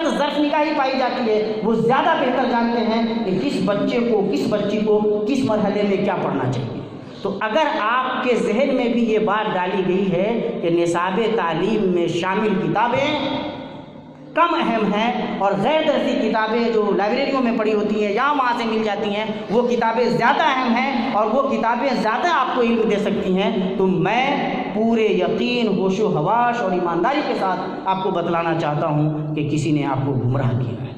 زیادہ ظرف نگاہی پائی جاتی ہے، وہ زیادہ بہتر جانتے ہیں کہ کس بچے کو، کس بچی کو کس مرحلے میں کیا پڑھنا چاہیے۔ تو اگر آپ کے ذہن میں بھی یہ بات ڈالی گئی ہے کہ نصاب تعلیم میں شامل کتابیں کم اہم ہیں اور غیر درسی کتابیں جو لائبریریوں میں پڑھی ہوتی ہیں یا وہاں سے مل جاتی ہیں وہ کتابیں زیادہ اہم ہیں اور وہ کتابیں زیادہ آپ کو علم دے سکتی ہیں، تو میں پورے یقین، ہوش و حواس اور ایمانداری کے ساتھ آپ کو بتلانا چاہتا ہوں کہ کسی نے آپ کو گمراہ کیا ہے۔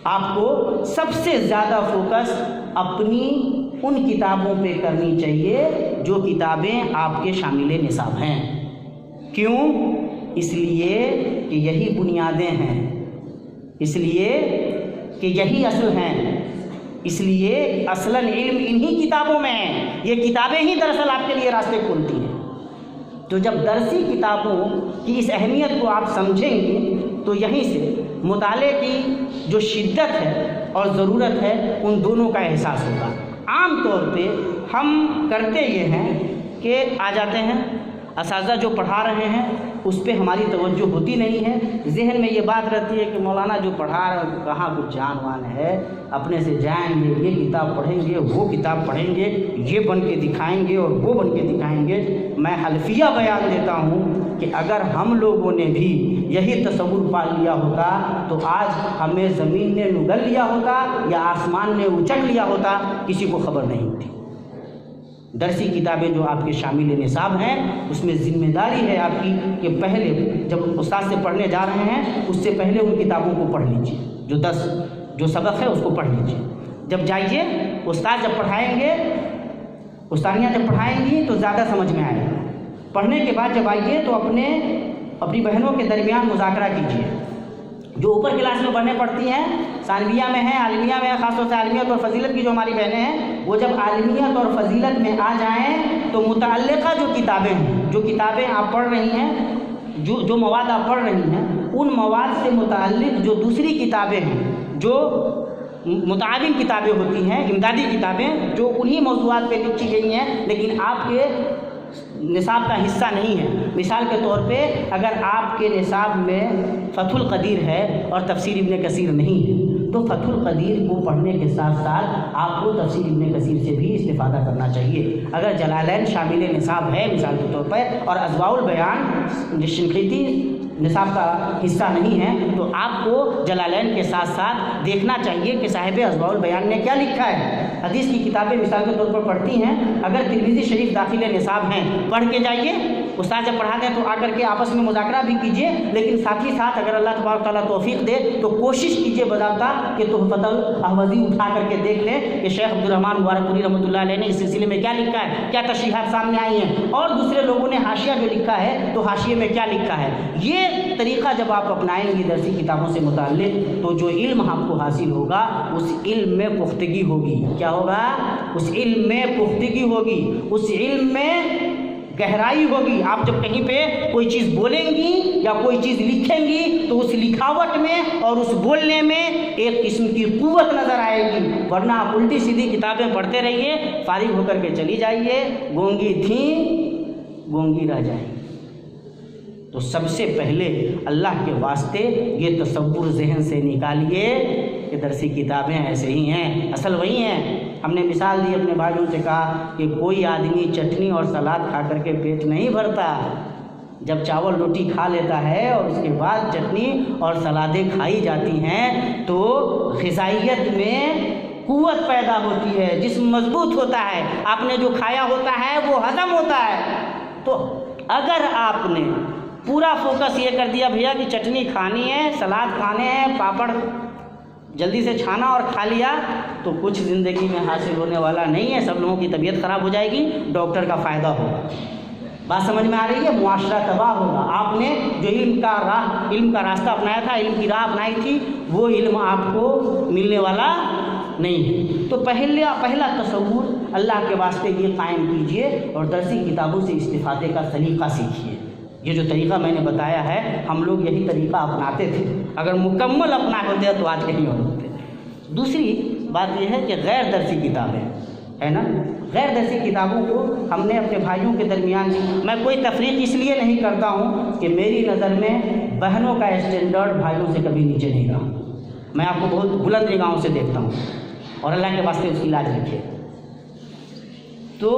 آپ کو سب سے زیادہ فوکس اپنی ان کتابوں پہ کرنی چاہیے جو کتابیں آپ کے شامل نصاب ہیں۔ کیوں؟ اس لیے کہ یہی بنیادیں ہیں، اس لیے کہ یہی اصل ہیں، اس لیے اصلاً علم انہی کتابوں میں ہے۔ یہ کتابیں ہی دراصل آپ کے لیے راستے کھولتی ہیں۔ تو جب درسی کتابوں کی اس اہمیت کو آپ سمجھیں گے تو یہیں سے مطالعے کی جو شدت ہے اور ضرورت ہے ان دونوں کا احساس ہوگا۔ عام طور پہ ہم کرتے یہ ہیں کہ آ جاتے ہیں، اساتذہ جو پڑھا رہے ہیں اس پہ ہماری توجہ ہوتی نہیں ہے، ذہن میں یہ بات رہتی ہے کہ مولانا جو پڑھا رہے ہیں کہاں کچھ جان وان ہے، اپنے سے جائیں گے، یہ کتاب پڑھیں گے، وہ کتاب پڑھیں گے، یہ بن کے دکھائیں گے اور وہ بن کے دکھائیں گے۔ میں حلفیہ بیان دیتا ہوں کہ اگر ہم لوگوں نے بھی یہی تصور پال لیا ہوتا تو آج ہمیں زمین نے نگل لیا ہوتا یا آسمان نے اچک لیا ہوتا، کسی کو خبر نہیں ہوتی۔ درسی کتابیں جو آپ کے شامل نصاب ہیں اس میں ذمہ داری ہے آپ کی کہ پہلے جب استاد سے پڑھنے جا رہے ہیں اس سے پہلے ان کتابوں کو پڑھ لیجیے، جو سبق ہے اس کو پڑھ لیجیے۔ جب جائیے استاد جب پڑھائیں گے، استانیہ جب پڑھائیں گی تو زیادہ سمجھ میں آئے گا۔ پڑھنے کے بعد جب آئیے تو اپنی بہنوں کے درمیان مذاکرہ کیجیے۔ جو اوپر کلاس میں پڑھنے پڑتی ہیں، ثانویہ میں ہیں، عالمیہ میں ہیں، خاص طور سے عالمیت اور فضیلت کی جو ہماری بہنیں ہیں، وہ جب عالمیت اور فضیلت میں آ جائیں تو متعلقہ جو کتابیں ہیں، جو کتابیں آپ پڑھ رہی ہیں، جو مواد آپ پڑھ رہی ہیں، ان مواد سے متعلق جو دوسری کتابیں ہیں، جو متعاون کتابیں ہوتی ہیں، امدادی کتابیں جو انہی موضوعات پہ لکھی گئی ہیں لیکن آپ کے نصاب کا حصہ نہیں ہے۔ مثال کے طور پہ اگر آپ کے نصاب میں فتح القدیر ہے اور تفسیر ابن کثیر نہیں ہے تو فتح القدیر کو پڑھنے کے ساتھ ساتھ آپ کو تفسیر ابن کثیر سے بھی استفادہ کرنا چاہیے۔ اگر جلالین شامل نصاب ہے مثال کے طور پر اور اضواء البیان شنقیطی نصاب کا حصہ نہیں ہے تو آپ کو جلالین کے ساتھ ساتھ دیکھنا چاہیے کہ صاحب اضواء البیان نے کیا لکھا ہے۔ حدیث کی کتابیں مثال کے طور پر پڑھتی ہیں، اگر ترمذی شریف داخل نصاب ہیں پڑھ کے جائیے، استاد جب پڑھاتے ہیں تو آ کر کے آپس میں مذاکرہ بھی کیجیے، لیکن ساتھ ہی ساتھ اگر اللہ تبارک تعالیٰ توفیق دے تو کوشش کیجیے باضابطہ کہ تحفۃ الاحوذی اٹھا کر کے دیکھ لیں کہ شیخ عبدالرحمن مبارک پوری رحمۃ اللہ علیہ نے اس سلسلے میں کیا لکھا ہے، کیا تشریحات سامنے آئی ہیں، اور دوسرے لوگوں نے حاشیہ جو لکھا ہے تو حاشیے میں کیا لکھا ہے۔ یہ طریقہ جب آپ اپنائیں گے درسی کتابوں سے متعلق تو جو علم آپ کو حاصل ہوگا اس علم میں پختگی ہوگی۔ کیا ہوگا؟ اس علم میں پختگی ہوگی، اس علم میں گہرائی ہوگی۔ آپ جب کہیں پہ کوئی چیز بولیں گی یا کوئی چیز لکھیں گی تو اس لکھاوٹ میں اور اس بولنے میں ایک قسم کی قوت نظر آئے گی، ورنہ آپ الٹی سیدھی کتابیں پڑھتے رہیے، فارغ ہو کر کے چلی جائیے، گونگی تھیں گونگی رہ جائیں۔ تو سب سے پہلے اللہ کے واسطے یہ تصور ذہن سے نکالیے کہ درسی کتابیں ایسے ہی ہیں، اصل وہی ہیں۔ ہم نے مثال دی، اپنے بھائیوں سے کہا کہ کوئی آدمی چٹنی اور سلاد کھا کر کے پیٹ نہیں بھرتا، جب چاول روٹی کھا لیتا ہے اور اس کے بعد چٹنی اور سلادیں کھائی جاتی ہیں تو غذائیت میں قوت پیدا ہوتی ہے، جسم مضبوط ہوتا ہے، آپ نے جو کھایا ہوتا ہے وہ ہضم ہوتا ہے۔ تو اگر آپ نے پورا فوکس یہ کر دیا بھیا کہ چٹنی کھانی ہے، سلاد کھانے ہیں، پاپڑ جلدی سے چھانا اور کھا لیا تو کچھ زندگی میں حاصل ہونے والا نہیں ہے، سب لوگوں کی طبیعت خراب ہو جائے گی، ڈاکٹر کا فائدہ ہوگا۔ بات سمجھ میں آ رہی ہے؟ معاشرہ تباہ ہوگا۔ آپ نے جو علم کا راستہ اپنایا تھا، علم کی راہ اپنائی تھی، وہ علم آپ کو ملنے والا نہیں ہے۔ تو پہلا تصور اللہ کے واسطے یہ قائم کیجئے اور درسی کتابوں سے استفادے کا سلیقہ سیکھیے۔ یہ جو طریقہ میں نے بتایا ہے ہم لوگ یہی طریقہ اپناتے تھے، اگر مکمل اپنا ہوتے تو آج کہیں اور ہوتے۔ دوسری بات یہ ہے کہ غیر درسی کتابیں، ہے نا۔ غیر درسی کتابوں کو ہم نے اپنے بھائیوں کے درمیان، میں کوئی تفریق اس لیے نہیں کرتا ہوں کہ میری نظر میں بہنوں کا اسٹینڈرڈ بھائیوں سے کبھی نیچے نہیں رہا، میں آپ کو بہت بلند نگاہوں سے دیکھتا ہوں، اور اللہ کے واسطے اس کی لاج رکھے۔ تو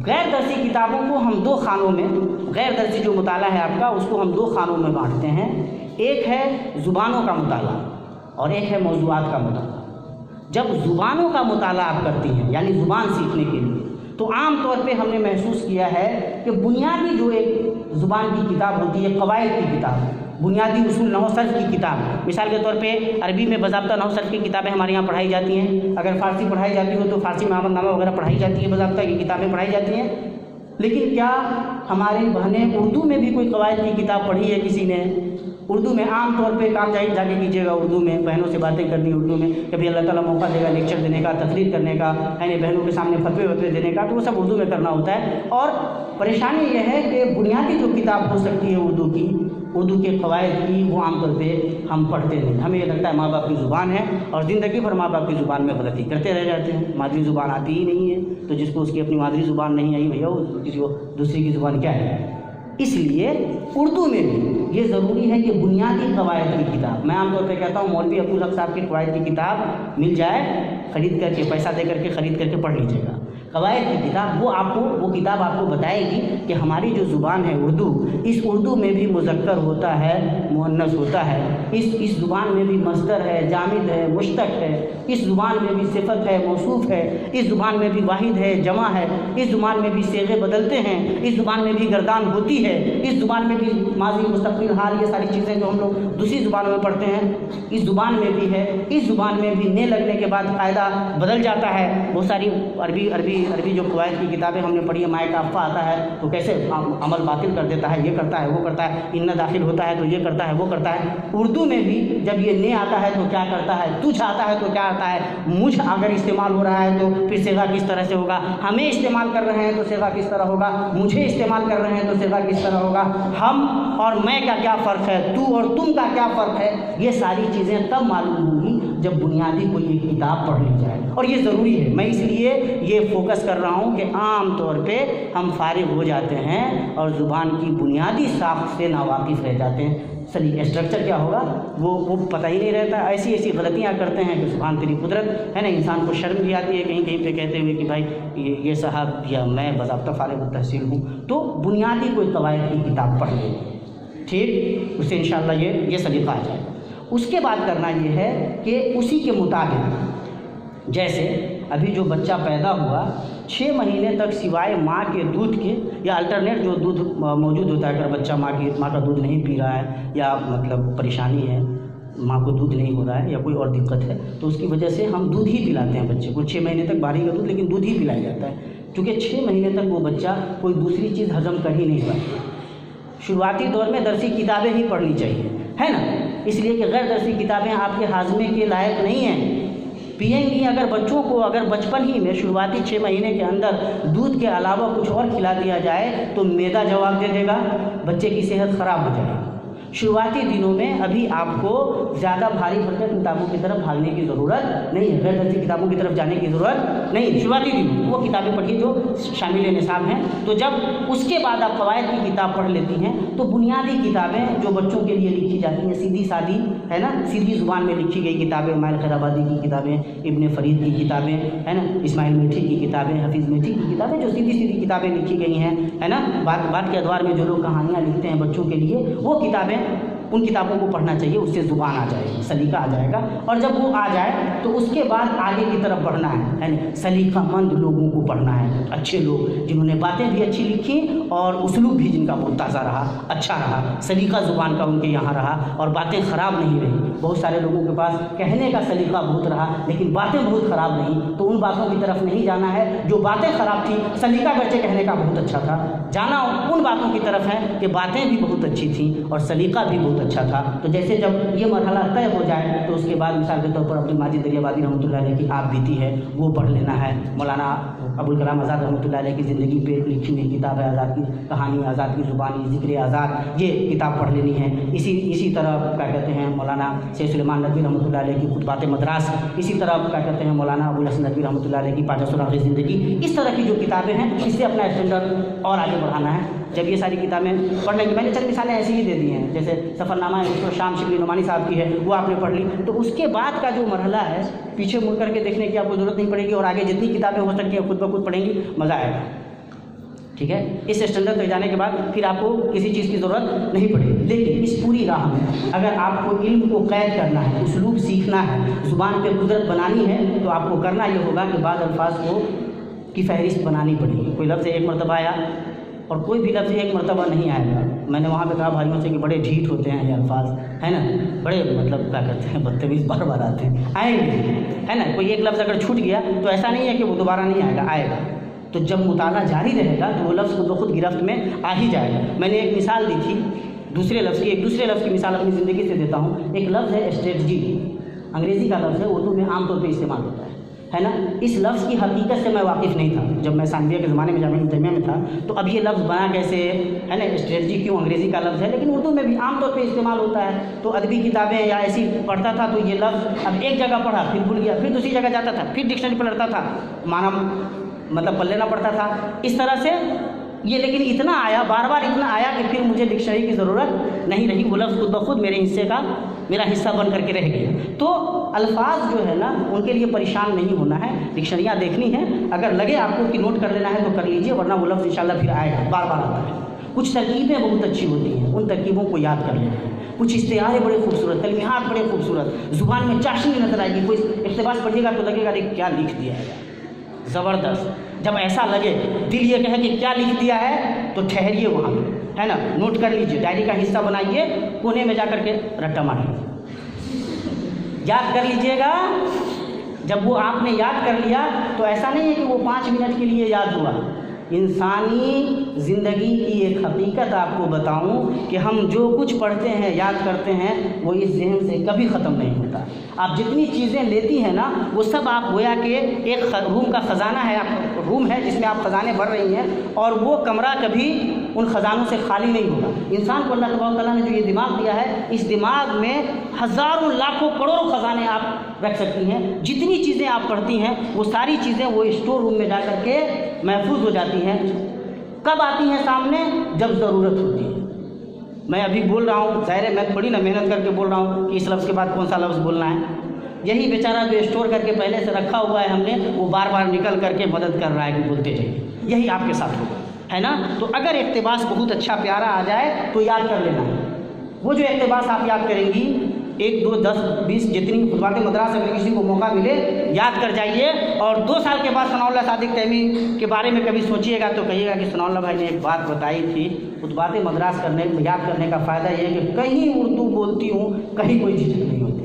غیر درسی کتابوں کو ہم دو خانوں میں، غیر درسی جو مطالعہ ہے آپ کا، اس کو ہم دو خانوں میں بانٹتے ہیں۔ ایک ہے زبانوں کا مطالعہ اور ایک ہے موضوعات کا مطالعہ۔ جب زبانوں کا مطالعہ آپ کرتی ہیں، یعنی زبان سیکھنے کے لیے، تو عام طور پہ ہم نے محسوس کیا ہے کہ بنیادی جو ایک زبان کی کتاب ہوتی ہے، قواعد کی کتاب، بنیادی اصول نحو صرف کی کتاب، مثال کے طور پہ عربی میں باضابطہ نحو صرف کی کتابیں ہمارے یہاں پڑھائی جاتی ہیں، اگر فارسی پڑھائی جاتی ہو تو فارسی میں آمد نامہ وغیرہ پڑھائی جاتی ہے، باضابطہ کی کتابیں پڑھائی جاتی ہیں۔ لیکن کیا ہماری بہنیں اردو میں بھی کوئی قواعد کی کتاب پڑھی ہے کسی نے؟ اردو میں عام طور پہ کام جا کے کیجیے گا، اردو میں بہنوں سے باتیں کرنی اردو میں، کبھی اللہ تعالیٰ موقع دے گا لیکچر دینے کا، تقریر کرنے کا، یعنی بہنوں کے سامنے فتوے وتوے دینے کا، تو وہ سب اردو میں کرنا ہوتا ہے۔ اور پریشانی یہ ہے کہ بنیادی جو کتاب ہو سکتی ہے اردو کی، اردو کے قواعد کی، وہ عام طور پہ ہم پڑھتے نہیں۔ ہمیں یہ لگتا ہے ماں باپ کی زبان ہے، اور زندگی بھر ماں باپ کی زبان میں غلطی کرتے رہ جاتے ہیں، مادری زبان آتی ہی نہیں ہے، تو جس کو اس کی اپنی مادری زبان نہیں آئی بھیا، وہ کسی کو دوسری کی زبان کیا ہے۔ اس لیے اردو میں بھی یہ ضروری ہے کہ بنیادی قواعد کی کتاب، میں عام طور پہ کہتا ہوں مولوی عبدالحق صاحب کی قواعد کی کتاب مل جائے، خرید کر کے، پیسہ دے کر کے خرید کر کے پڑھ لیجیے گا۔ قواعد کی کتاب وہ کتاب آپ کو بتائے گی کہ ہماری جو زبان ہے اردو، اس اردو میں بھی مذکر ہوتا ہے، مؤنث ہوتا ہے، اس زبان میں بھی مصدر ہے، جامد ہے، مشتق ہے، اس زبان میں بھی صفت ہے، موصوف ہے، اس زبان میں بھی واحد ہے، جمع ہے، اس زبان میں بھی صیغے بدلتے ہیں، اس زبان میں بھی گردان ہوتی ہے، اس زبان میں بھی ماضی مستقبل حال، یہ ساری چیزیں جو ہم لوگ دوسری زبانوں میں پڑھتے ہیں اس زبان میں بھی ہے۔ اس زبان میں بھی نے لگنے کے بعد قاعدہ بدل جاتا ہے۔ بہت ساری عربی جو قواعد کی کتابیں ہم نے پڑھی ہے، مائے کافہ آتا ہے تو کیسے عمل باطل کر دیتا ہے، یہ کرتا ہے، وہ کرتا ہے، ان داخل ہوتا ہے تو یہ کرتا ہے، وہ کرتا ہے۔ اردو میں بھی جب یہ نے آتا ہے تو کیا کرتا ہے، تجھ آتا ہے تو کیا آتا ہے، مجھ اگر استعمال ہو رہا ہے تو پھر صیغہ کس طرح سے ہوگا، ہمیں استعمال کر رہے ہیں تو صیغہ کس طرح ہوگا، مجھے استعمال کر رہے ہیں تو صیغہ کس طرح ہوگا، ہم اور میں کا کیا فرق ہے، تو اور تم کا کیا فرق ہے۔ یہ ساری چیزیں تب معلوم ہوں گی جب بنیادی کوئی ایک کتاب پڑھ لی جائے، اور یہ ضروری ہے۔ میں اس لیے یہ فوکس کر رہا ہوں کہ عام طور پہ ہم فارغ ہو جاتے ہیں اور زبان کی بنیادی ساخت سے ناواقف رہ جاتے ہیں، سلیقہ اسٹرکچر کیا ہوگا وہ پتہ ہی نہیں رہتا، ایسی غلطیاں کرتے ہیں کہ سبحان تیری قدرت ہے نا۔ انسان کو شرم بھی آتی ہے کہیں پہ کہتے ہوئے کہ بھائی یہ صاحب یا میں باضابطہ فارغ التحصیل ہوں، تو بنیادی کوئی قواعد کی کتاب پڑھ لیں، ٹھیک، اس سے انشاءاللہ یہ سلیقہ آ جائے گا۔ اس کے بعد کرنا یہ ہے کہ اسی کے مطابق، جیسے ابھی جو بچہ پیدا ہوا 6 مہینے تک سوائے ماں کے دودھ کے یا الٹرنیٹ جو دودھ موجود ہوتا ہے، اگر بچہ ماں کا دودھ نہیں پی رہا ہے یا مطلب پریشانی ہے، ماں کو دودھ نہیں ہو رہا ہے یا کوئی اور دقت ہے، تو اس کی وجہ سے ہم دودھ ہی پلاتے ہیں بچے کو 6 مہینے تک، باہری کا دودھ، لیکن دودھ ہی پلایا جاتا ہے، کیونکہ 6 مہینے تک وہ بچہ کوئی دوسری چیز ہضم کر ہی نہیں پاتا۔ شروعاتی دور میں درسی کتابیں ہی پڑھنی چاہیے، ہے نا، اس لیے کہ غیر درسی کتابیں آپ کے ہاضمے کے لائق نہیں ہیں۔ پئیں گی اگر بچوں کو، اگر بچپن ہی میں شروعاتی 6 مہینے کے اندر دودھ کے علاوہ کچھ اور کھلا دیا جائے تو معدہ جواب دے دے گا، بچے کی صحت خراب ہو جائے گی۔ شروعاتی دنوں میں ابھی آپ کو زیادہ بھاری بھرکم کتابوں کی طرف بھاگنے کی ضرورت نہیں ہے، غیر درسی کتابوں کی طرف جانے کی ضرورت نہیں ہے۔ شروعاتی دنوں وہ کتابیں پڑھیے جو شامل نصاب ہیں، تو جب اس کے بعد آپ قواعد کی کتاب پڑھ لیتی ہیں تو بنیادی کتابیں جو بچوں کے لیے لکھی جاتی ہیں، سیدھی سادی ہے نا، سیدھی زبان میں لکھی گئی کتابیں، مائل خیر آبادی کی کتابیں، ابن فرید کی کتابیں ہے نا، اسماعیل میٹھی کی کتابیں، حفیظ میٹھی کی کتابیں، جو سیدھی کتابیں لکھی گئی ہیں ہے نا، بعد کے ادوار میں جو لوگ کہانیاں لکھتے ہیں بچوں کے لیے، وہ کتابیں، ان کتابوں کو پڑھنا چاہیے، اس سے زبان آ جائے گی، سلیقہ آ جائے گا۔ اور جب وہ آ جائے تو اس کے بعد آگے کی طرف بڑھنا ہے نا، سلیقہ مند لوگوں کو پڑھنا ہے، اچھے لوگ جنہوں نے باتیں بھی اچھی لکھی اور اسلوب بھی جن کا بہت تازہ رہا، اچھا رہا، سلیقہ زبان کا ان کے یہاں رہا اور باتیں خراب نہیں رہی۔ بہت سارے لوگوں کے پاس کہنے کا سلیقہ بہت رہا لیکن باتیں بہت خراب نہیں، تو ان باتوں کی طرف نہیں جانا ہے۔ جو باتیں خراب تھیں، سلیقہ گرچہ کہنے کا بہت اچھا تھا، جانا ان باتوں کی طرف ہے کہ باتیں بھی بہت اچھی تھیں اور سلیقہ بھی بہت بہت اچھا تھا. تو جیسے جب یہ مرحلہ طے ہو جائے تو اس کے بعد مثال کے طور پر عبد المجید دریابادی رحمۃ اللہ علیہ کی آپ بیتی ہے وہ پڑھ لینا ہے. مولانا ابوالکلام آزاد رحمۃ اللہ علیہ کی زندگی پہ لکھی ہوئی کتاب ہے آزاد کی کہانی آزاد کی زبانی ذکر آزاد، یہ کتاب پڑھ لینی ہے. اسی طرح کیا کہتے ہیں مولانا سید سلیمان ندوی رحمۃ اللہ علیہ کی خطبات مدراس، اسی طرح کیا کہتے ہیں مولانا ابوالحسن ندوی رحمۃ اللہ علیہ کی پانچ سراغ زندگی. اس طرح کی جو کتابیں ہیں اس سے اپنا اسٹینڈرڈ اور آگے بڑھانا ہے. جب یہ ساری کتابیں پڑھنے کی میں نے چند مثالیں ایسی ہی دے دی ہیں، جیسے سفر نامہ شام شبلی نعمانی صاحب کی ہے وہ آپ نے پڑھ لی، تو اس کے بعد کا جو مرحلہ ہے پیچھے مڑ کر کے دیکھنے کی آپ کو ضرورت نہیں پڑے گی، اور آگے جتنی کتابیں ہو سکتی ہیں خود بخود پڑھیں گی، مزہ آئے گا. ٹھیک ہے، اس اسٹینڈرڈ تک جانے کے بعد پھر آپ کو کسی چیز کی ضرورت نہیں پڑے گی. لیکن اس پوری راہ میں اگر آپ کو علم کو قید کرنا ہے، اسلوب سیکھنا ہے، زبان پہ قدرت بنانی ہے، تو آپ کو کرنا یہ ہوگا کہ بعض الفاظ کی فہرست بنانی پڑے گی. کوئی لفظ ایک مرتبہ آیا اور کوئی بھی لفظ ایک مرتبہ نہیں آئے گا. میں نے وہاں پہ کہا بھائیوں سے کہ بڑے ڈھیٹ ہوتے ہیں یہ الفاظ، ہے نا، بڑے مطلب کیا کرتے ہیں بدتمیز بار بار آتے ہیں، آئیں گے، ہے نا. کوئی ایک لفظ اگر چھوٹ گیا تو ایسا نہیں ہے کہ وہ دوبارہ نہیں آئے گا، آئے گا. تو جب مطالعہ جاری رہے گا تو وہ لفظ خود بخود گرفت میں آ ہی جائے گا. میں نے ایک مثال دی تھی دوسرے لفظ کی، ایک دوسرے لفظ کی مثال اپنی زندگی سے دیتا ہوں. ایک لفظ ہے اسٹریٹجی، انگریزی کا لفظ ہے، اردو میں عام طور پہ استعمال ہوتا ہے نا. اس لفظ کی حقیقت سے میں واقف نہیں تھا جب میں ثانویہ کے زمانے میں جامعہ ملیہ میں تھا. تو اب یہ لفظ بنا کیسے ہے نا، اسٹریٹجی کیوں انگریزی کا لفظ ہے لیکن اردو میں بھی عام طور پہ استعمال ہوتا ہے. تو ادبی کتابیں یا ایسی پڑھتا تھا تو یہ لفظ اب ایک جگہ پڑھا پھر بھول گیا، پھر دوسری جگہ جاتا تھا پھر ڈکشنری پڑھتا تھا، معنی مطلب پڑھ لینا پڑتا تھا. اس طرح سے یہ لیکن اتنا آیا، بار بار اتنا آیا کہ پھر مجھے ڈکشنری کی ضرورت نہیں رہی. وہ لفظ خود بخود میرے حصے کا میرا حصہ بن کر کے رہ گیا. تو الفاظ جو ہے نا ان کے لیے پریشان نہیں ہونا ہے، ڈکشنریاں دیکھنی ہیں. اگر لگے آپ کو کہ نوٹ کر لینا ہے تو کر لیجئے، ورنہ وہ لفظ انشاءاللہ پھر آئے گا، بار بار آتا ہے. کچھ ترکیبیں بہت اچھی ہوتی ہیں، ان ترکیبوں کو یاد کر لینا ہے. کچھ استعارے بڑے خوبصورت، تلمیحات بڑے خوبصورت، زبان میں چاشنی نظر آئے گی. کوئی اقتباس پڑھیے گا تو لگے گا کہ کیا لکھ دیا ہے، زبردست. جب ایسا لگے دل یہ کہے کہ کیا لکھ دیا ہے تو ٹھہریے وہاں پہ، ہے نا، نوٹ کر لیجئے، ڈائری کا حصہ بنائیے، کونے میں جا کر کے رٹا مار یاد کر لیجئے گا. جب وہ آپ نے یاد کر لیا تو ایسا نہیں ہے کہ وہ 5 منٹ کے لیے یاد ہوا. انسانی زندگی کی ایک حقیقت آپ کو بتاؤں کہ ہم جو کچھ پڑھتے ہیں یاد کرتے ہیں وہ اس ذہن سے کبھی ختم نہیں ہوتا. آپ جتنی چیزیں لیتی ہیں نا وہ سب آپ گویا کہ ایک روم کا خزانہ ہے، روم ہے جس میں آپ خزانے بھر رہی ہیں، اور وہ کمرہ کبھی ان خزانوں سے خالی نہیں ہوگا. انسان کو اللہ تبارک و تعالیٰ نے جو یہ دماغ دیا ہے، اس دماغ میں ہزاروں لاکھوں کروڑوں خزانے آپ رکھ سکتی ہیں. جتنی چیزیں آپ پڑھتی ہیں وہ ساری چیزیں وہ اسٹور روم میں جا کر کے محفوظ ہو جاتی ہیں. کب آتی ہیں سامنے؟ جب ضرورت ہوتی ہے. میں ابھی بول رہا ہوں، ظاہر ہے میں تھوڑی نا محنت کر کے بول رہا ہوں کہ اس لفظ کے بعد کون سا لفظ بولنا ہے. یہی بیچارہ جو اسٹور کر کے پہلے سے رکھا ہوا ہے ہم نے، وہ بار بار نکل کر کے مدد کر رہا ہے کہ بولتے جائیے. یہی آپ کے ساتھ ہوگا، ہے نا. تو اگر اقتباس بہت اچھا پیارا آ جائے تو یاد کر لینا. وہ جو اقتباس آپ یاد کریں گی 1 2 10 20 جتنی خطبات مدراس اگر کسی کو موقع ملے یاد کر جائیے. اور 2 سال کے بعد ثناء اللہ صادق تیمی کے بارے میں کبھی سوچیے گا تو کہیے گا کہ ثناء اللہ بھائی نے ایک بات بتائی تھی، خطبات مدراس یاد کرنے کا فائدہ یہ ہے کہ کہیں اردو بولتی ہوں کہیں کوئی جھجک نہیں ہوتی.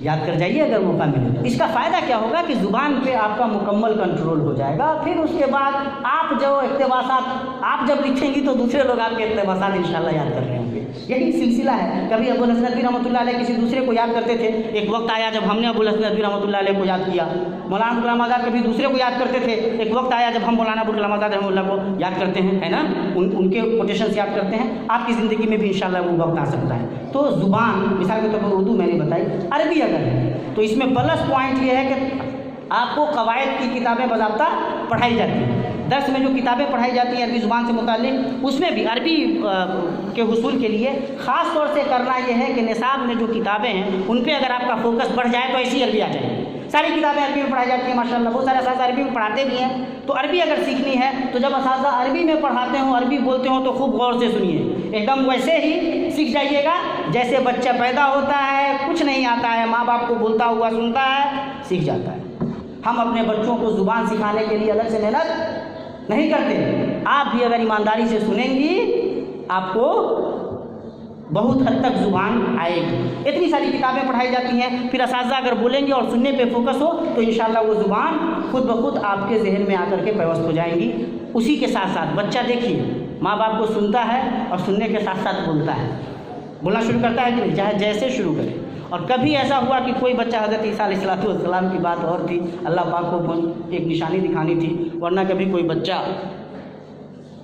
یاد کر جائیے اگر موقع ملے تو. اس کا فائدہ کیا ہوگا کہ زبان پہ آپ کا مکمل کنٹرول ہو جائے گا. پھر اس کے بعد آپ جو اقتباسات آپ جب لکھیں گی تو دوسرے لوگ آپ کے اقتباسات انشاءاللہ یاد کر رہے ہوں گے. یہی سلسلہ ہے. کبھی ابوالحسن ندوی رحمۃ اللہ علیہ کسی دوسرے کو یاد کرتے تھے، ایک وقت آیا جب ہم نے ابوالحسن ندوی رحمۃ اللہ علیہ کو یاد کیا. مولانا ابوالکلام آزاد کبھی دوسرے کو یاد کرتے تھے، ایک وقت آیا جب ہم مولانا ابوالکلام آزاد رحمۃ اللہ کو یاد کرتے ہیں، ہے نا، ان کے کوٹیشنز یاد کرتے ہیں. آپ کی زندگی میں بھی انشاءاللہ وہ وقت آ سکتا ہے. تو زبان مثال کے طور پر اردو میں نے بتائی، عربی اگر ہے تو اس میں پلس پوائنٹ یہ ہے کہ آپ کو قواعد کی کتابیں باضابطہ پڑھائی جاتی ہیں. درس میں جو کتابیں پڑھائی جاتی ہیں عربی زبان سے متعلق، اس میں بھی عربی کے حصول کے لیے خاص طور سے کرنا یہ ہے کہ نصاب میں جو کتابیں ہیں ان پہ اگر آپ کا فوکس بڑھ جائے تو ایسی عربی آ جائے. ساری کتابیں عربی میں پڑھائی جاتی ہیں ماشاء اللہ، بہت سارے اساتذہ عربی میں پڑھاتے بھی ہیں. تو عربی اگر سیکھنی ہے تو جب اساتذہ عربی میں پڑھاتے ہوں، عربی بولتے ہوں تو خوب غور سے سنیے. ایک دم ویسے ہی سیکھ جائیے گا جیسے بچہ پیدا ہوتا ہے، کچھ نہیں آتا ہے، ماں باپ کو بولتا ہوا سنتا ہے، سیکھ جاتا ہے. ہم اپنے بچوں کو زبان سکھانے کے لیے الگ سے محنت نہیں کرتے. آپ بھی اگر ایمانداری سے سنیں گی آپ کو بہت حد تک زبان آئے گی. اتنی ساری کتابیں پڑھائی جاتی ہیں، پھر اساتذہ اگر بولیں گے اور سننے پہ فوکس ہو تو انشاءاللہ وہ زبان خود بخود آپ کے ذہن میں آ کر کے پیوست ہو جائیں گی. اسی کے ساتھ ساتھ بچہ دیکھیے ماں باپ کو سنتا ہے اور سننے کے ساتھ ساتھ بولتا ہے، بولنا شروع کرتا ہے کہ نہیں، چاہے جیسے شروع کرے۔ اور کبھی ایسا ہوا کہ کوئی بچہ، حضرت عیسیٰ علیہ السلام کی بات اور تھی، اللہ پاک کو ایک نشانی دکھانی تھی، ورنہ کبھی کوئی بچہ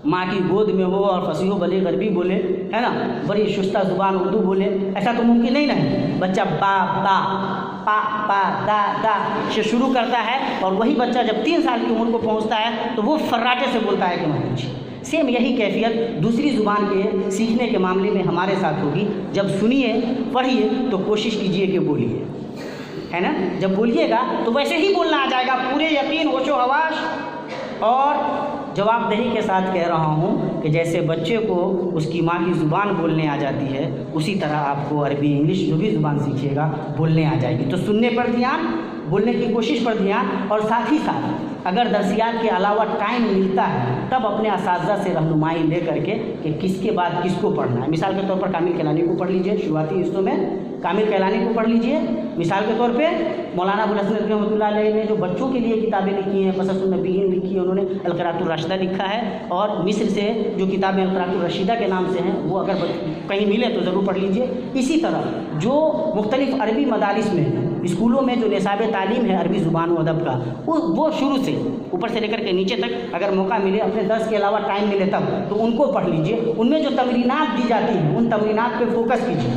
ماں کی گود میں ہو اور فصیح و بلیغ عربی بولے، ہے نا، بڑی شستہ زبان اردو بولے، ایسا تو ممکن نہیں نا۔ بچہ با با پا پا دا دا سے شروع کرتا ہے، اور وہی بچہ جب 3 سال کی عمر کو پہنچتا ہے تو وہ فراٹے سے بولتا ہے کہ میں پوچھی۔ سیم یہی کیفیت دوسری زبان کے سیکھنے کے معاملے میں ہمارے ساتھ ہوگی۔ جب سنیے، پڑھیے تو کوشش کیجئے کہ بولیے، ہے نا، جب بولیے گا تو ویسے ہی بولنا آ جائے گا، پورے یقین، ہوش و حواس اور جواب دہی کے ساتھ کہہ رہا ہوں کہ جیسے بچے کو اس کی ماں کی زبان بولنے آ جاتی ہے، اسی طرح آپ کو عربی، انگلش جو بھی زبان سیکھیے گا بولنے آ جائے گی۔ تو سننے پر دھیان، بولنے کی کوشش پر دھیان، اور ساتھ ہی ساتھ اگر درسیات کے علاوہ ٹائم ملتا ہے تب اپنے اساتذہ سے رہنمائی لے کر کے کہ کس کے بعد کس کو پڑھنا ہے۔ مثال کے طور پر کامل کیلانی کو پڑھ لیجئے، شروعاتی حصوں میں کامل کیلانی کو پڑھ لیجئے۔ مثال کے طور پہ مولانا ابوالحسن رحمۃ اللہ علیہ نے جو بچوں کے لیے کتابیں لکھی ہیں، قصص النبیین لکھی ہے، انہوں نے القراۃ الراشدہ لکھا ہے، اور مصر سے جو کتابیں القراۃ الرشیدہ کے نام سے ہیں وہ اگر کہیں ملے تو ضرور پڑھ لیجئے۔ اسی طرح جو مختلف عربی مدارس میں، اسکولوں میں جو نصاب تعلیم ہے عربی زبان و ادب کا، وہ شروع سے اوپر سے لے کر کے نیچے تک اگر موقع ملے، اپنے درس کے علاوہ ٹائم ملے تب تو ان کو پڑھ لیجئے۔ ان میں جو تمرینات دی جاتی ہیں ان تمرینات پہ فوکس کیجیے۔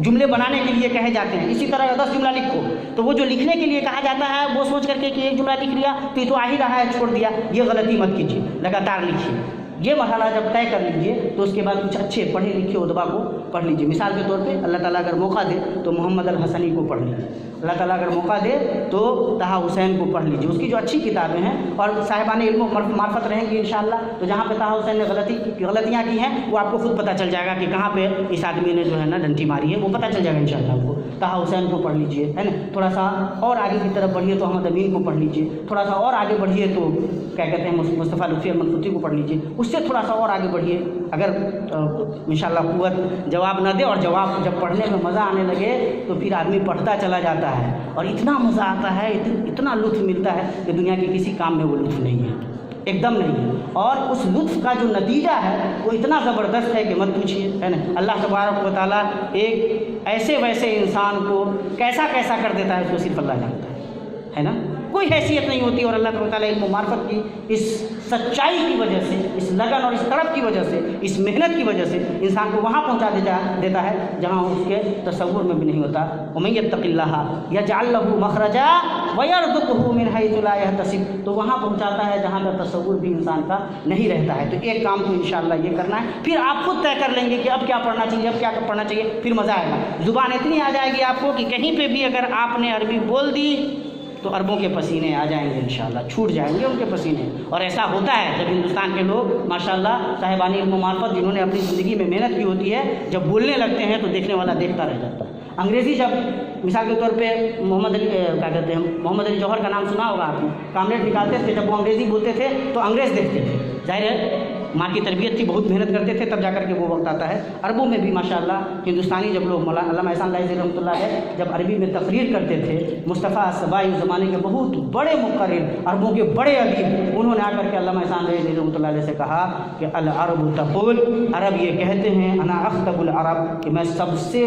جملے بنانے کے لیے کہے جاتے ہیں، اسی طرح 10 جملہ لکھو، تو وہ جو لکھنے کے لیے کہا جاتا ہے وہ سوچ کر کے کہ ایک جملہ لکھ لیا تو یہ تو آ ہی رہا ہے، چھوڑ دیا، یہ غلطی مت کیجیے، لگاتار لکھیے۔ یہ مرحلہ جب طے کر لیجئے تو اس کے بعد کچھ اچھے پڑھے لکھے ادبا کو پڑھ لیجئے۔ مثال کے طور پہ اللہ تعالیٰ اگر موقع دے تو محمد الحسنی کو پڑھ لیجئے، اللہ تعالیٰ اگر موقع دے تو طہ حسین کو پڑھ لیجئے، اس کی جو اچھی کتابیں ہیں، اور صاحبان علم و معرفت رہیں گی انشاءاللہ، تو جہاں پہ طہ حسین نے غلطیاں کی ہیں وہ آپ کو خود پتہ چل جائے گا کہ کہاں پہ اس آدمی نے جو ہے نا ڈنٹی ماری ہے، وہ پتہ چل جائے گا انشاءاللہ آپ کو۔ طہ حسین کو پڑھ لیجئے، ہے نا۔ تھوڑا سا اور آگے کی طرف بڑھیے تو احمد امین کو پڑھ لیجئے، تھوڑا سا اور آگے بڑھیے تو کیا کہتے ہیں مصطفیٰ لطفی احمد لطفی کو پڑھ لیجئے، اس سے تھوڑا سا اور آگے بڑھیے، اگر انشاءاللہ قوت جواب نہ دے اور جواب جب پڑھنے میں مزہ آنے لگے تو پھر آدمی پڑھتا چلا جاتا ہے، اور اتنا مزہ آتا ہے، اتنا لطف ملتا ہے کہ دنیا کے کسی کام میں وہ لطف نہیں ہے، ایک دم نہیں ہے۔ اور اس لطف کا جو نتیجہ ہے وہ اتنا زبردست ہے کہ مت پوچھیے، ہے نا۔ اللہ تبارک و تعالیٰ ایک ایسے ویسے انسان کو کیسا کیسا کر دیتا ہے اس کو صرف اللہ جانتا ہے نا۔ کوئی حیثیت نہیں ہوتی، اور اللہ تبارک و تعالیٰ علم و معرفت کی اس سچائی کی وجہ سے، اس لگن اور اس تڑپ کی وجہ سے، اس محنت کی وجہ سے انسان کو وہاں پہنچا دیتا ہے جہاں اس کے تصور میں بھی نہیں ہوتا۔ وَمَن يَتَّقِ اللَّهَ يَجْعَل لَّهُ مَخْرَجًا وَيَرْزُقْهُ مِنْ حَيْثُ لَا يَحْتَسِبُ، تو وہاں پہنچاتا ہے جہاں کا تصور بھی انسان کا نہیں رہتا ہے۔ تو ایک کام تو انشاءاللہ یہ کرنا ہے، پھر آپ خود طے کر لیں گے کہ اب کیا پڑھنا چاہیے، اب کیا پڑھنا چاہیے، پھر مزہ آئے گا۔ زبان اتنی آ جائے گی آپ کو کہ کہیں پہ بھی اگر آپ نے عربی بول دی تو عربوں کے پسینے آ جائیں گے انشاءاللہ، چھوٹ جائیں گے ان کے پسینے۔ اور ایسا ہوتا ہے جب ہندوستان کے لوگ ماشاءاللہ صاحبان علم و معرفت جنہوں نے اپنی زندگی میں محنت کی ہوتی ہے، جب بولنے لگتے ہیں تو دیکھنے والا دیکھتا رہ جاتا ہے۔ انگریزی جب مثال کے طور پہ محمد علی جوہر کا نام سنا ہوگا آپ نے، کامریڈ نکالتے تھے، جب وہ انگریزی بولتے تھے تو انگریز دیکھتے تھے، ظاہر ہے ماں کی تربیت تھی، بہت محنت کرتے تھے، تب جا کر کے وہ وقت آتا ہے۔ عربوں میں بھی ماشاءاللہ ہندوستانی جب لوگ علامہ احسان اللہ رحمۃ اللہ علیہ جب عربی میں تقریر کرتے تھے، مصطفیٰ السبائی اس زمانے کے بہت بڑے مقرر، عربوں کے بڑے ادیب، انہوں نے آ کر کے علامہ احسان اللہ رحمۃ اللہ علیہ سے کہا کہ العرب تقول، عرب یہ کہتے ہیں انا اخطب العرب، کہ میں سب سے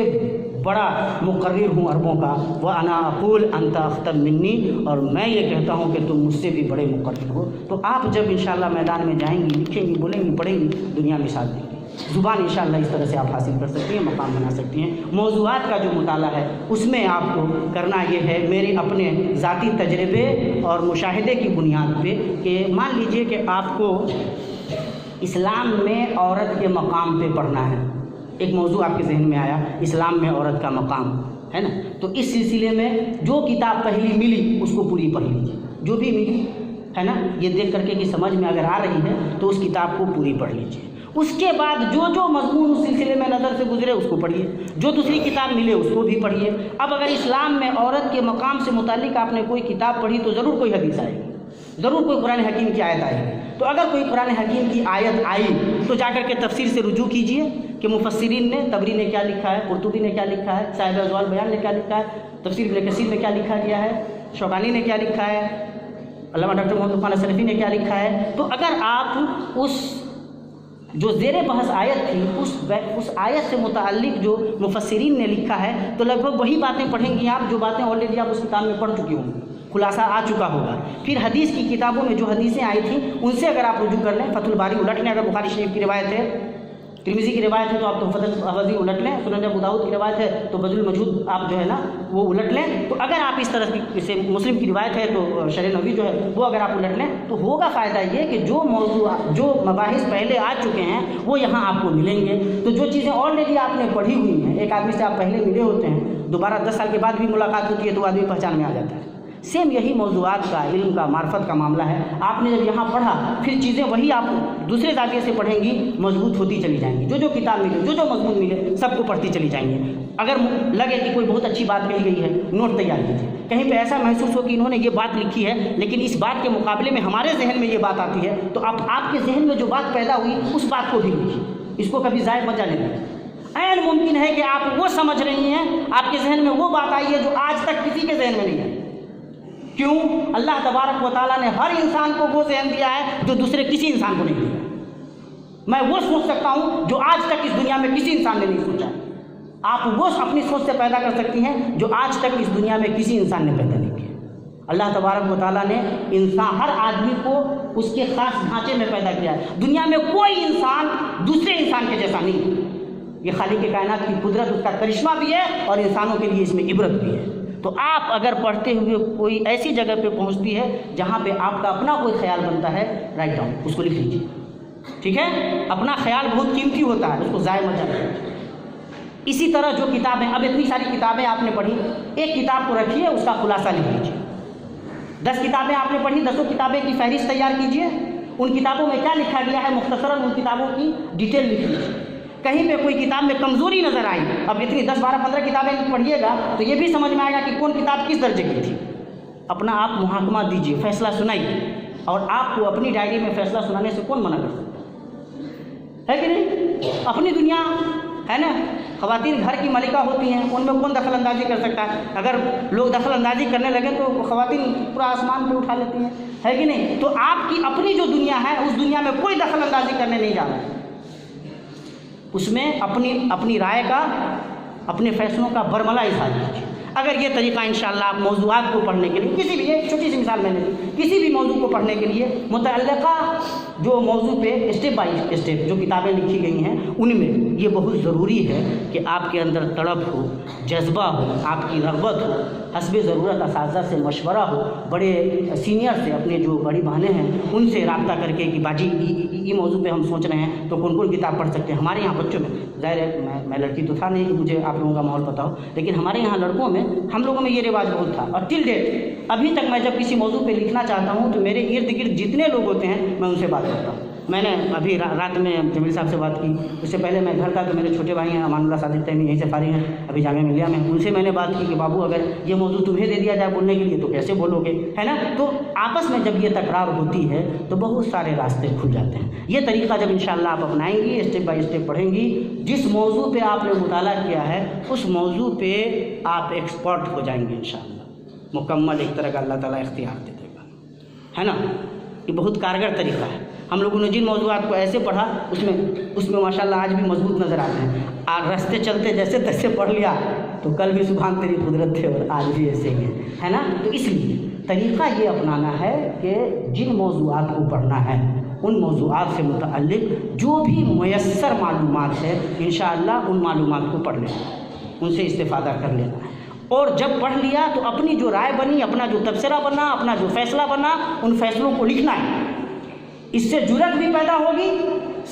بڑا مقرر ہوں عربوں کا، وانا اقول انت اخطب منی، اور میں یہ کہتا ہوں کہ تم مجھ سے بھی بڑے مقرر ہو۔ تو آپ جب انشاءاللہ میدان میں جائیں گی، لکھیں گی، بولیں گی، پڑھیں گی، دنیا میں ساتھ دیں گی۔ زبان انشاءاللہ اس طرح سے آپ حاصل کر سکتی ہیں، مقام بنا سکتی ہیں۔ موضوعات کا جو مطالعہ ہے اس میں آپ کو کرنا یہ ہے، میرے اپنے ذاتی تجربے اور مشاہدے کی بنیاد پہ، کہ مان لیجئے کہ آپ کو اسلام میں عورت کے مقام پہ پڑھنا ہے، ایک موضوع آپ کے ذہن میں آیا، اسلام میں عورت کا مقام ہے نا، تو اس سلسلے میں جو کتاب پہلی ملی اس کو پوری پڑھ لیجیے، جو بھی ملی ہے نا، یہ دیکھ کر کے کہ سمجھ میں اگر آ رہی ہے تو اس کتاب کو پوری پڑھ لیجیے۔ اس کے بعد جو مضمون اس سلسلے میں نظر سے گزرے اس کو پڑھیے، جو دوسری کتاب ملے اس کو بھی پڑھیے۔ اب اگر اسلام میں عورت کے مقام سے متعلق آپ نے کوئی کتاب پڑھی تو ضرور کوئی حدیث آئے گی، ضرور کوئی قرآن حکیم کی آیت آئے گی۔ تو اگر کوئی قرآن حکیم کی آیت آئی تو جا کر کے تفسیر سے رجوع کیجیے کہ مفسرین نے، تبری نے کیا لکھا ہے، قرطبی نے کیا لکھا ہے، صاحب اضوال بیان نے کیا لکھا ہے، تفسیر ابن کثیر میں کیا لکھا گیا ہے، شوکانی نے کیا لکھا ہے، علامہ ڈاکٹر محمد عثمان سلفی نے کیا لکھا ہے۔ تو اگر آپ اس جو زیر بحث آیت تھی اس آیت سے متعلق جو مفسرین نے لکھا ہے تو لگ بھگ وہی باتیں پڑھیں گی آپ جو باتیں آلریڈی آپ اس کتاب میں پڑھ چکی ہوں، خلاصہ آ چکا ہوگا۔ پھر حدیث کی کتابوں میں جو حدیثیں آئی تھیں ان سے اگر آپ رجوع کر لیں، فتح الباری الٹ لیں، اگر بخاری شریف کی روایت ہے، ترمذی کی روایت ہے تو آپ تحفۃ الحویزی الٹ لیں، سنن ابو داؤد کی روایت ہے تو بذل المجہود آپ جو ہے نا وہ الٹ لیں، تو اگر آپ اس طرح کی سے مسلم کی روایت ہے تو شرح نبوی جو ہے وہ اگر آپ الٹ لیں تو ہوگا فائدہ یہ کہ جو موضوع جو مباحث پہلے آ چکے ہیں وہ یہاں آپ کو ملیں گے۔ تو جو چیزیں آلریڈی آپ نے پڑھی ہوئی ہیں، ایک آدمی سے آپ پہلے ملے ہوتے ہیں، دوبارہ 10 سال کے بعد بھی ملاقات ہوتی ہے تو آدمی پہچان میں آ جاتا ہے۔ سیم یہی موضوعات کا، علم کا، معرفت کا معاملہ ہے۔ آپ نے جب یہاں پڑھا پھر چیزیں وہی آپ دوسرے زاویے سے پڑھیں گی، مضبوط ہوتی چلی جائیں گی۔ جو کتاب ملے، جو مضمون ملے، سب کو پڑھتی چلی جائیں گے۔ اگر لگے کہ کوئی بہت اچھی بات کہی گئی ہے، نوٹ تیار کیجیے۔ کہیں پہ ایسا محسوس ہو کہ انہوں نے یہ بات لکھی ہے لیکن اس بات کے مقابلے میں ہمارے ذہن میں یہ بات آتی ہے، تو آپ کے ذہن میں جو بات پیدا ہوئی اس بات کو بھی لکھیے، اس کو کبھی ضائع مت جانے دیں۔ عین ممکن ہے کہ آپ وہ سمجھ رہی ہیں، آپ کے ذہن میں وہ بات آئی ہے جو آج تک کسی کے ذہن میں نہیں ہے۔ کیوں؟ اللہ تبارک و تعالیٰ نے ہر انسان کو وہ ذہن دیا ہے جو دوسرے کسی انسان کو نہیں دیا۔ میں وہ سوچ سکتا ہوں جو آج تک اس دنیا میں کسی انسان نے نہیں سوچا۔ آپ وہ اپنی سوچ سے پیدا کر سکتی ہیں جو آج تک اس دنیا میں کسی انسان نے پیدا نہیں کیا۔ اللہ تبارک و تعالیٰ نے انسان، ہر آدمی کو اس کے خاص ڈھانچے میں پیدا کیا ہے۔ دنیا میں کوئی انسان دوسرے انسان کے جیسا نہیں۔ یہ خالق کائنات کی قدرت، اس کا کرشمہ بھی ہے اور انسانوں کے لیے اس میں عبرت بھی ہے۔ تو آپ اگر پڑھتے ہوئے کوئی ایسی جگہ پہ پہنچتی ہے جہاں پہ آپ کا اپنا کوئی خیال بنتا ہے، رائٹ ڈاؤن، اس کو لکھ لیجیے، ٹھیک ہے؟ اپنا خیال بہت قیمتی ہوتا ہے، اس کو ضائع مت جانے۔ اسی طرح جو کتابیں، اب اتنی ساری کتابیں آپ نے پڑھی، ایک کتاب کو رکھیے، اس کا خلاصہ لکھ لیجیے۔ 10 کتابیں آپ نے پڑھی، 10 کتابیں کی فہرست تیار کیجیے، ان کتابوں میں کیا لکھا گیا ہے مختصراً ان کتابوں کی ڈیٹیل لکھ لیجیے۔ کہیں پہ کوئی کتاب میں کمزوری نظر آئی، اب اتنی 10 12 15 کتابیں پڑھیے گا تو یہ بھی سمجھ میں آئے گا کہ کون کتاب کس درجے کی تھی۔ اپنا آپ محاکمہ دیجیے، فیصلہ سنائیے، اور آپ کو اپنی ڈائری میں فیصلہ سنانے سے کون منع کر سکتا ہے کہ نہیں؟ اپنی دنیا ہے نا، خواتین گھر کی ملکہ ہوتی ہیں، ان میں کون دخل اندازی کر سکتا ہے؟ اگر لوگ دخل اندازی کرنے لگے تو خواتین پورا آسمان پہ اٹھا لیتی ہیں، ہے کہ نہیں؟ تو آپ کی اپنی جو دنیا ہے اس دنیا میں کوئی دخل اندازی کرنے نہیں جا رہا ہے، اس میں اپنی رائے کا، اپنے فیصلوں کا برملا اظہار کیجیے۔ اگر یہ طریقہ انشاءاللہ آپ موضوعات کو پڑھنے کے لیے، کسی بھی، ایک چھوٹی سی مثال میں نے دی، کسی بھی موضوع کو پڑھنے کے لیے متعلقہ جو موضوع پہ اسٹیپ بائی اسٹیپ جو کتابیں لکھی گئی ہیں ان میں یہ بہت ضروری ہے کہ آپ کے اندر تڑپ ہو، جذبہ ہو، آپ کی رغبت ہو، حسب ضرورت اساتذہ سے مشورہ ہو، بڑے سینئر سے، اپنے جو بڑی بہنیں ہیں ان سے رابطہ کر کے کہ باجی یہ موضوع پہ ہم سوچ رہے ہیں تو کون کون کتاب پڑھ سکتے ہیں۔ ہمارے یہاں بچوں میں، ظاہر ہے میں لڑکی تو تھا نہیں کہ مجھے آپ لوگوں کا ماحول پتہ ہو، لیکن ہمارے یہاں لڑکوں میں، ہم لوگوں میں یہ رواج بہت تھا، اور ٹل ڈیٹ ابھی تک میں جب کسی موضوع پہ لکھنا چاہتا ہوں تو میرے ارد گرد جتنے لوگ ہوتے ہیں میں ان سے بات کرتا ہوں۔ میں نے ابھی رات میں جمیل صاحب سے بات کی، اس سے پہلے میں گھر کا، تو میرے چھوٹے بھائی ہیں امان اللہ صادق تیمی، یہیں سے فارغ ہیں ابھی جامعہ ملیہ میں، ان سے میں نے بات کی کہ بابو اگر یہ موضوع تمہیں دے دیا جائے بولنے کے لیے تو کیسے بولو گے، ہے نا؟ تو آپس میں جب یہ تکرار ہوتی ہے تو بہت سارے راستے کھل جاتے ہیں۔ یہ طریقہ جب انشاءاللہ آپ اپنائیں گی، اسٹیپ بائی اسٹیپ پڑھیں گی، جس موضوع پہ آپ نے مطالعہ کیا ہے اس موضوع پہ آپ ایکسپرٹ ہو جائیں گے انشاءاللہ۔ مکمل ایک طرح کا اللہ تعالیٰ اختیار دے دے گا، ہے نا؟ یہ بہت کارگر طریقہ ہے۔ ہم لوگوں نے جن موضوعات کو ایسے پڑھا اس میں ماشاءاللہ آج بھی مضبوط نظر آتے ہیں۔ آج راستے چلتے جیسے تیسے پڑھ لیا تو کل بھی سبحان تیری قدرت تھے اور آج بھی ایسے ہی ہے نا؟ تو اس لیے طریقہ یہ اپنانا ہے کہ جن موضوعات کو پڑھنا ہے ان موضوعات سے متعلق جو بھی میسر معلومات ہے انشاءاللہ ان معلومات کو پڑھ لینا، ان سے استفادہ کر لینا ہے، اور جب پڑھ لیا تو اپنی جو رائے بنی، اپنا جو تبصرہ بنا، اپنا جو فیصلہ بنا، ان فیصلوں کو لکھنا ہے۔ اس سے جرأت بھی پیدا ہوگی،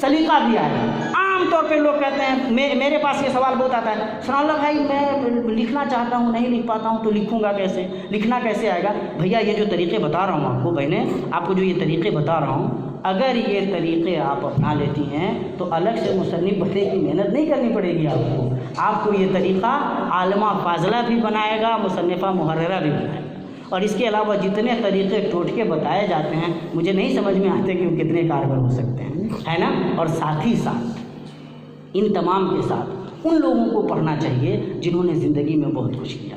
سلیقہ بھی آئے گا۔ عام طور پہ لوگ کہتے ہیں، میرے پاس یہ سوال بہت آتا ہے، ثناء اللہ بھائی میں لکھنا چاہتا ہوں، نہیں لکھ پاتا ہوں تو لکھوں گا کیسے، لکھنا کیسے آئے گا؟ بھیا یہ جو طریقے بتا رہا ہوں آپ کو، بہنیں آپ کو جو یہ طریقے بتا رہا ہوں، اگر یہ طریقے آپ اپنا لیتی ہیں تو الگ سے مصنف بننے کی محنت نہیں کرنی پڑے گی آپ کو یہ طریقہ عالمہ فاضلہ بھی بنائے گا، مصنفہ محررہ بھی بنائے گا۔ اور اس کے علاوہ جتنے طریقے ٹوٹکے بتائے جاتے ہیں مجھے نہیں سمجھ میں آتے کہ وہ کتنے کارگر ہو سکتے ہیں، ہے نا؟ اور ساتھ ہی ساتھ ان تمام کے ساتھ ان لوگوں کو پڑھنا چاہیے جنہوں نے زندگی میں بہت کچھ کیا،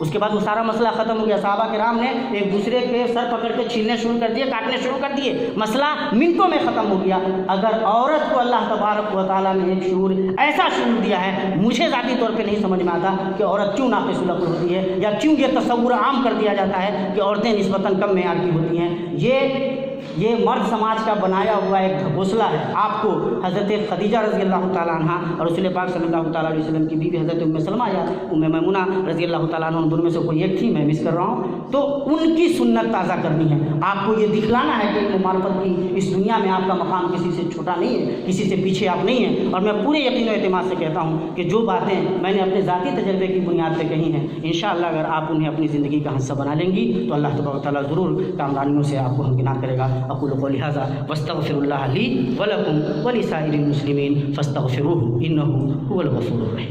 اس کے بعد وہ سارا مسئلہ ختم ہو گیا. صحابہ کرام نے ایک دوسرے کے سر پکڑ کے چھیلنے شروع کر دیے, کاٹنے شروع کر دیے, مسئلہ منٹوں میں ختم ہو گیا. اگر عورت کو اللہ تبارک و تعالیٰ نے ایک شعور, ایسا شعور دیا ہے, مجھے ذاتی طور پہ نہیں سمجھ میں آتا کہ عورت کیوں ناقص العقل ہوتی ہے, یا کیوں یہ تصور عام کر دیا جاتا ہے کہ عورتیں نسبتاً کم معیار کی ہوتی ہیں. یہ مرد سماج کا بنایا ہوا ایک گھوسلہ ہے. آپ کو حضرت خدیجہ رضی اللہ تعالیٰ عنہ اور رسول پاک صلی اللہ تعالیٰ علیہ وسلم کی بیوی حضرت ام سلمہ یا ام میمونہ رضی اللہ تعالیٰ عنہ, دونوں میں سے کوئی ایک تھی, میں مس کر رہا ہوں, تو ان کی سنت تازہ کرنی ہے. آپ کو یہ دکھلانا ہے کہ علم معرفت کی اس دنیا میں آپ کا مقام کسی سے چھوٹا نہیں ہے, کسی سے پیچھے آپ نہیں ہیں. اور میں پورے یقین و اعتماد سے کہتا ہوں کہ جو باتیں میں نے اپنے ذاتی تجربے کی بنیاد پہ کہی ہیں, انشاءاللہ اگر آپ انہیں اپنی زندگی کا حصہ بنا لیں گی تو اللہ تبارک و تعالیٰ ضرور کامرانیوں سے آپ کو ہمکنار کرے گا. اقول قولی ھذا واستغفر اللہ لی ولکم ولسائر المسلمین فاستغفروہ انہ هو الغفور الرحیم.